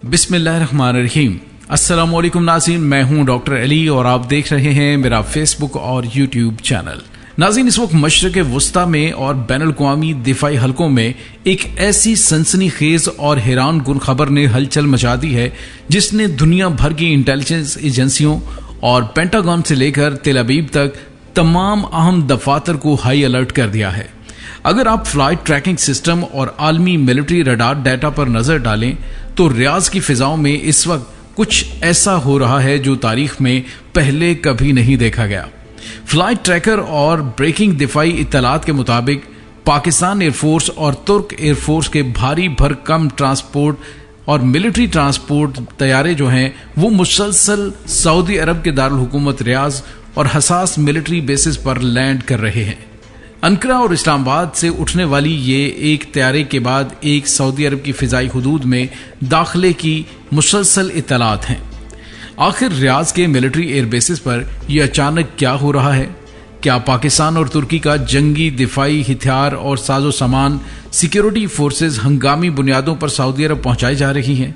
बिस्मिल्लाहिर्रहमानिर्रहीम। अस्सलाम वालेकुम नाज़रीन, मैं हूं डॉक्टर अली और आप देख रहे हैं मेरा फेसबुक और यूट्यूब चैनल। नाज़रीन, इस वक्त मशरिक़ वस्ता में और बैनुल अक़वामी दिफ़ाई हलकों में एक ऐसी सनसनीखेज और हैरान कुन खबर ने हलचल मचा दी है जिसने दुनिया भर की इंटेलिजेंस एजेंसियों और पेंटागन से लेकर तेल अवीव तक तमाम अहम दफातर को हाई अलर्ट कर दिया है। अगर आप फ्लाइट ट्रैकिंग सिस्टम और आलमी मिलिट्री रडार डाटा पर नजर डालें तो रियाज की फिजाओं में इस वक्त कुछ ऐसा हो रहा है जो तारीख में पहले कभी नहीं देखा गया। फ्लाइट ट्रैकर और ब्रेकिंग दिफाई इत्तलात के मुताबिक पाकिस्तान एयरफोर्स और तुर्क एयरफोर्स के भारी भरकम ट्रांसपोर्ट और मिलिट्री ट्रांसपोर्ट तैयारे जो हैं वो मुसलसल सऊदी अरब के दारुल हुकूमत रियाज और हसास मिलिट्री बेसिस पर लैंड कर रहे हैं। अंकरा और इस्लामाबाद से उठने वाली ये एक तैयारे के बाद एक सऊदी अरब की फिजाई हुदूद में दाखिले की मुसलसल इत्तलात हैं। आखिर रियाज के मिलिट्री एयर बेसिस पर यह अचानक क्या हो रहा है? क्या पाकिस्तान और तुर्की का जंगी दिफाई हथियार और साजो सामान सिक्योरिटी फोर्सेस हंगामी बुनियादों पर सऊदी अरब पहुंचाई जा रही हैं?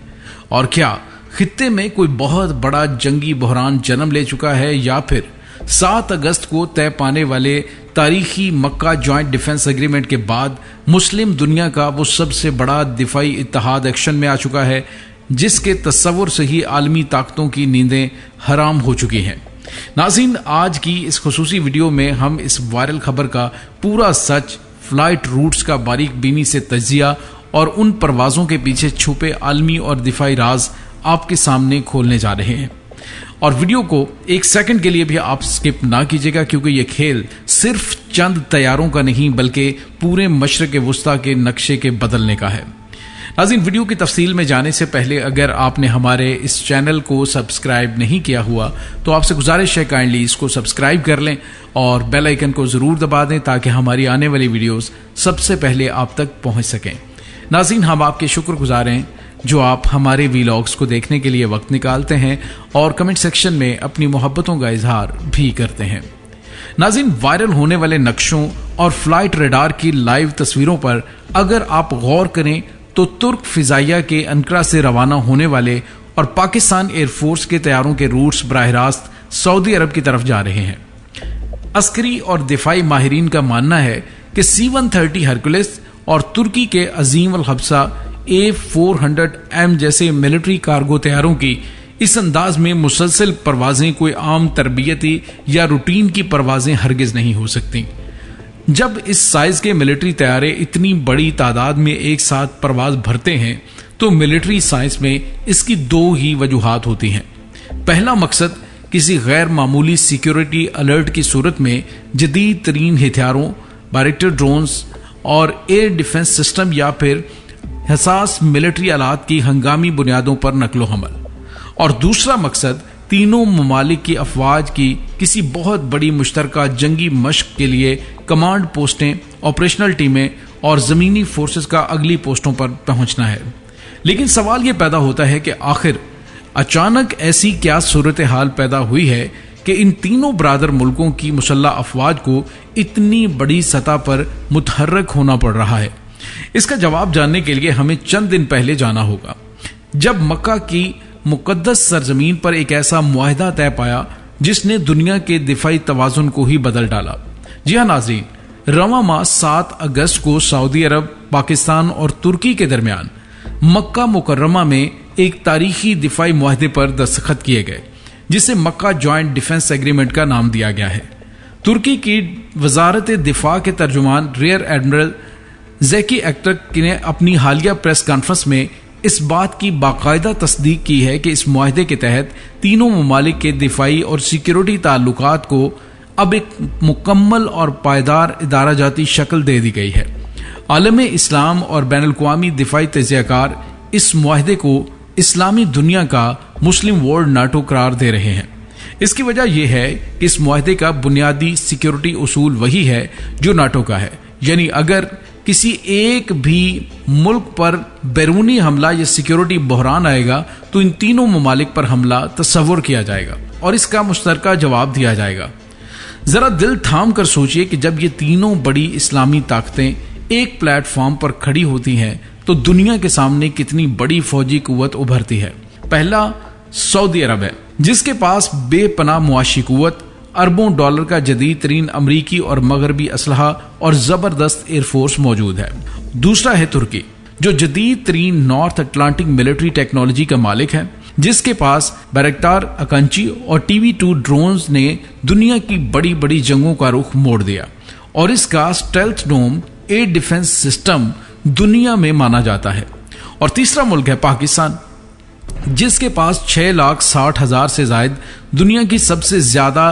और क्या खित्ते में कोई बहुत बड़ा जंगी बहरान जन्म ले चुका है, या फिर 7 अगस्त को तय पाने वाले तारीखी मक्का जॉइंट डिफेंस एग्रीमेंट के बाद मुस्लिम दुनिया का वो सबसे बड़ा दिफाई इत्तेहाद एक्शन में आ चुका है जिसके तस्वुर से ही आलमी ताकतों की नींदें हराम हो चुकी हैं। नाज़रीन, आज की इस खुसूसी वीडियो में हम इस वायरल खबर का पूरा सच, फ्लाइट रूट्स का बारीक बीनी से तजिया और उन परवाजों के पीछे छुपे आलमी और दिफाई राज आपके सामने खोलने जा रहे हैं। और वीडियो को एक सेकंड के लिए भी आप स्किप ना कीजिएगा, क्योंकि यह खेल सिर्फ चंद तैयारों का नहीं बल्कि पूरे मशरिक़ वस्ता के नक्शे के बदलने का है। नाज़रीन, वीडियो की तफसील में जाने से पहले अगर आपने हमारे इस चैनल को सब्सक्राइब नहीं किया हुआ तो आपसे गुजारिश है काइंडली इसको सब्सक्राइब कर लें और बेल आइकन को जरूर दबा दें ताकि हमारी आने वाली वीडियोस सबसे पहले आप तक पहुंच सकें। नाज़रीन, हम आपके शुक्रगुजार हैं जो आप हमारे वीलॉग्स को देखने के लिए वक्त निकालते हैं और कमेंट सेक्शन में अपनी मोहब्बतों का इजहार भी करते हैं। नाज़रीन, वायरल होने वाले नक्शों और फ्लाइट रडार की लाइव तस्वीरों पर अगर आप गौर करें तो तुर्क फिजाइया के अंकरा से रवाना होने वाले और पाकिस्तान एयरफोर्स के तैयारों के रूट्स बराह रास्त सऊदी अरब की तरफ जा रहे हैं। अस्करी और दिफाई माहिरीन का मानना है कि C-130 हरकुलिस और तुर्की के अजीम अल हब्सा A-400M जैसे मिलिट्री कार्गो तैयारों की इस अंदाज में मुसलसल परवाजें कोई आम तरबियती या रूटीन की परवाजें हरगिज नहीं हो सकती। जब इस साइज के मिलिट्री तैयारे इतनी बड़ी तादाद में एक साथ परवाज भरते हैं तो मिलिट्री साइंस में इसकी 2 ही वजूहात होती हैं। पहला मकसद किसी गैर मामूली सिक्योरिटी अलर्ट की सूरत में जदीद तरीन हथियारों, बैरिक्टर ड्रोन्स और एयर डिफेंस सिस्टम या फिर हसास मिलिट्री आलात की हंगामी बुनियादों पर नकलो हमल, और दूसरा मकसद तीनों ममालिक की अफवाज की किसी बहुत बड़ी मुश्तरका जंगी मश्क के लिए कमांड पोस्टें, ऑपरेशनल टीमें और जमीनी फोर्सेस का अगली पोस्टों पर पहुंचना है। लेकिन सवाल यह पैदा होता है कि आखिर अचानक ऐसी क्या सूरत हाल पैदा हुई है कि इन तीनों बरादर मुल्कों की मुसल्लह अफवाज को इतनी बड़ी सतह पर मुतहर्रक होना पड़ रहा है। इसका जवाब जानने के लिए हमें चंद दिन पहले जाना होगा जब मक्का की मुकद्दस सरजमीन पर एक ऐसा मुआहदा तय पाया जिसने दुनिया के दिफाई तवाजुन को ही बदल डाला। जी हाँ नाज़रीन, रवां माह 7 अगस्त को सऊदी अरब, पाकिस्तान और तुर्की के दरमियान मक्का मुकर्रमा में एक तारीखी दिफाई मुआहदे पर दस्तखत किए गए जिसे मक्का जॉइंट डिफेंस एग्रीमेंट का नाम दिया गया है। तुर्की की वजारत दिफा के तर्जुमान रियर एडमिरल ज़ेकी एक्टक ने अपनी हालिया प्रेस कॉन्फ्रेंस में इस बात की बाकायदा तस्दीक की है कि इस मुआहदे के तहत तीनों ममालिक के दिफाई और सिक्योरिटी ताल्लुकात को अब एक मुकम्मल और पायदार इदारा जाती शक्ल दे दी गई है। आलम इस्लाम और बैनुल अक़वामी दिफाई तजियाकार इस मुआहदे को इस्लामी दुनिया का मुस्लिम वर्ल्ड नाटो करार दे रहे हैं। इसकी वजह यह है कि इस मुआहदे का बुनियादी सिक्योरिटी उसूल वही है जो नाटो का है, यानी अगर किसी एक भी मुल्क पर बैरूनी हमला या सिक्योरिटी बहरान आएगा तो इन तीनों ममालिक पर हमला तस्वुर किया जाएगा और इसका मुश्तरका जवाब दिया जाएगा। जरा दिल थाम कर सोचिए कि जब ये तीनों बड़ी इस्लामी ताकतें एक प्लेटफॉर्म पर खड़ी होती हैं तो दुनिया के सामने कितनी बड़ी फौजी कुव्वत उभरती है। पहला सऊदी अरब है, जिसके पास बेपनाह मुआशी कुव्वत, अरबों डॉलर का जदीद तरीन अमरीकी और मगरबी असलहा और जबरदस्त एयरफोर्स मौजूद है। दूसरा है तुर्की, जो जदीद तरीन नॉर्थ अटलांटिक मिलिट्री टेक्नोलॉजी का मालिक है, जिसके पास बैरक्टार अकांची और TV-2 ड्रोन्स ने दुनिया की बड़ी बड़ी जंगों का रुख मोड़ दिया और इसका स्टेल्थ डोम एयर डिफेंस सिस्टम दुनिया में माना जाता है। और तीसरा मुल्क है पाकिस्तान, जिसके पास 6,60,000 से जायद दुनिया की सबसे ज्यादा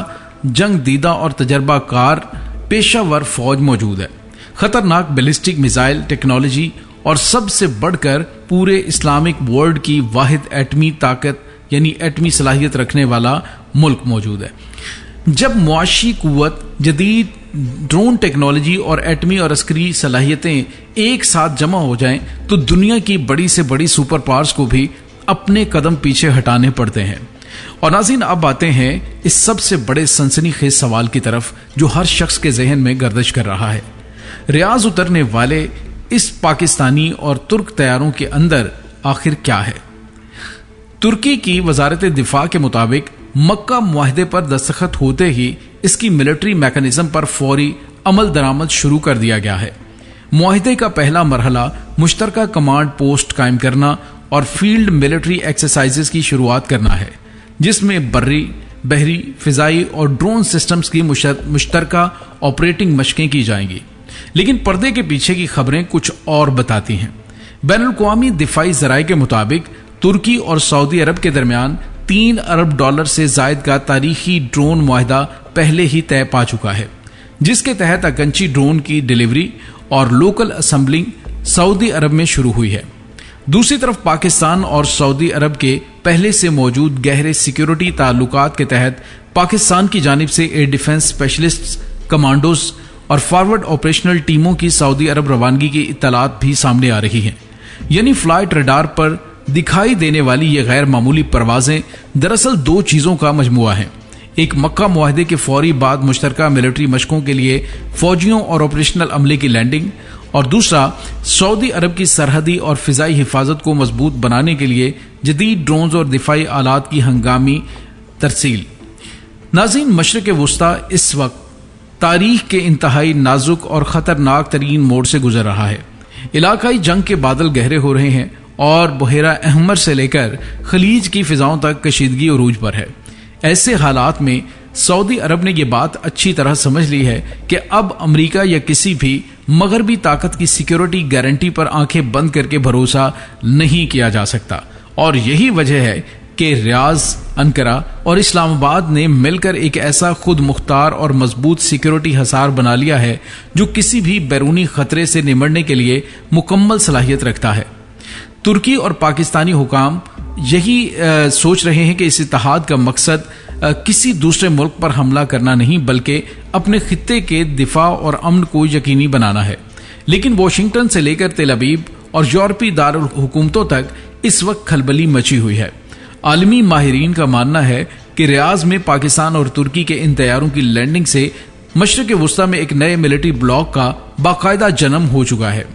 जंग दीदा और तजर्बाकार पेशावर फौज मौजूद है, खतरनाक बैलिस्टिक मिसाइल टेक्नोलॉजी और सबसे बढ़कर पूरे इस्लामिक वर्ल्ड की वाहिद एटमी ताकत यानी एटमी सलाहियत रखने वाला मुल्क मौजूद है। जब मुआशी कुव्वत, जदीद ड्रोन टेक्नोलॉजी और एटमी और अस्करी सलाहियतें एक साथ जमा हो जाएं तो दुनिया की बड़ी से बड़ी सुपर पावर्स को भी अपने कदम पीछे हटाने पड़ते हैं। और नाज़रीन, अब आते हैं इस सबसे बड़े सनसनीखेज सवाल की तरफ जो हर शख्स के ज़हन में गर्दिश कर रहा है। रियाज उतरने वाले इस पाकिस्तानी और तुर्क तैयारों के अंदर आखिर क्या है? तुर्की की वजारत दिफा के मुताबिक मक्का मुआहदे पर दस्तखत होते ही इसकी मिलिट्री मैकेनिज्म पर फौरी अमल दरामद शुरू कर दिया गया है। मुआहदे का पहला मरहला मुश्तरका कमांड पोस्ट कायम करना और फील्ड मिलिट्री एक्सरसाइजेस की शुरुआत करना है, जिसमें बर्री, बहरी, फिजाई और ड्रोन सिस्टम्स की मुश्तरका ऑपरेटिंग मशकें की जाएंगी। लेकिन पर्दे के पीछे की खबरें कुछ और बताती हैं। बैनुल-अक़वामी दिफाई ज़राए के मुताबिक तुर्की और सऊदी अरब के दरमियान $3 अरब से जायद का तारीखी ड्रोन मुआहदा पहले ही तय पा चुका है, जिसके तहत अकंची ड्रोन की डिलीवरी और लोकल असेंबलिंग सऊदी अरब में शुरू हुई है। दूसरी तरफ पाकिस्तान और सऊदी अरब के पहले से मौजूद गहरे सिक्योरिटी ताल्लुकात के तहत पाकिस्तान की जानिब से एयर डिफेंस स्पेशलिस्ट, कमांडोज और फॉरवर्ड ऑपरेशनल टीमों की सऊदी अरब रवानगी की इत्तलात भी सामने आ रही हैं। यानी फ्लाइट रडार पर दिखाई देने वाली ये गैर मामूली परवाजें दरअसल दो चीजों का मजमुआ है। एक, मक्का मुआहदे के फौरी बाद मुश्तरका मिलिट्री मशकों के लिए फौजियों और ऑपरेशनल अमले की लैंडिंग, और दूसरा, सऊदी अरब की सरहदी और फिजाई हिफाजत को मजबूत बनाने के लिए जदीद ड्रोन्स और दिफाई आलात की हंगामी तरसील। नाज़रीन, मशरिक़ वुस्ता इस वक्त तारीख के इंतहाई नाजुक और खतरनाक तरीन मोड़ से गुजर रहा है। इलाकाई जंग के बादल गहरे हो रहे हैं और बहेरा अहमर से लेकर खलीज की फिजाओं तक कशीदगी उरूज पर है। ऐसे हालात में सऊदी अरब ने यह बात अच्छी तरह समझ ली है कि अब अमेरिका या किसी भी मगरबी ताकत की सिक्योरिटी गारंटी पर आंखें बंद करके भरोसा नहीं किया जा सकता, और यही वजह है कि रियाज, अंकारा और इस्लामाबाद ने मिलकर एक ऐसा खुद मुख्तार और मजबूत सिक्योरिटी हसार बना लिया है जो किसी भी बैरूनी खतरे से निमटने के लिए मुकम्मल सलाहियत रखता है। तुर्की और पाकिस्तानी हुकाम यही सोच रहे हैं कि इस इत्तेहाद का मकसद किसी दूसरे मुल्क पर हमला करना नहीं बल्कि अपने खित्ते के दिफा और अमन को यकीनी बनाना है। लेकिन वाशिंगटन से लेकर तेल अवीव और यूरोपीय दारुल हुकूमतों तक इस वक्त खलबली मची हुई है। आलमी माहिरीन का मानना है कि रियाज में पाकिस्तान और तुर्की के इन तैयारों की लैंडिंग से मशरिक़ वुस्ता में एक नए मिलिट्री ब्लॉक का बाकायदा जन्म हो चुका है।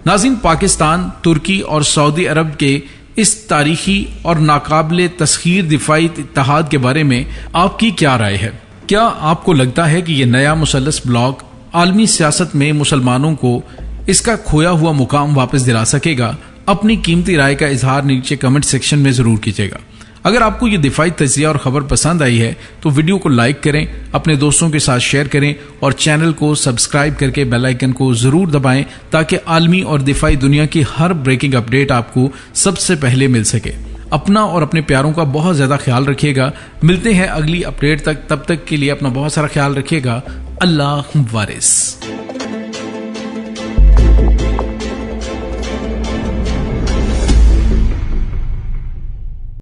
नाज़रीन, पाकिस्तान, तुर्की और सऊदी अरब के इस तारीखी और नाकाबिले तस्खीर दिफाई इत्तेहाद के बारे में आपकी क्या राय है? क्या आपको लगता है कि यह नया मुसल्लस ब्लॉक आलमी सियासत में मुसलमानों को इसका खोया हुआ मुकाम वापस दिला सकेगा? अपनी कीमती राय का इजहार नीचे कमेंट सेक्शन में जरूर कीजिएगा। अगर आपको ये दिफाई तजिया और खबर पसंद आई है तो वीडियो को लाइक करें, अपने दोस्तों के साथ शेयर करें और चैनल को सब्सक्राइब करके बेल आइकन को जरूर दबाएं ताकि आलमी और दिफाई दुनिया की हर ब्रेकिंग अपडेट आपको सबसे पहले मिल सके। अपना और अपने प्यारों का बहुत ज्यादा ख्याल रखिएगा। मिलते हैं अगली अपडेट तक, तब तक के लिए अपना बहुत सारा ख्याल रखिएगा। अल्लाह वारिस।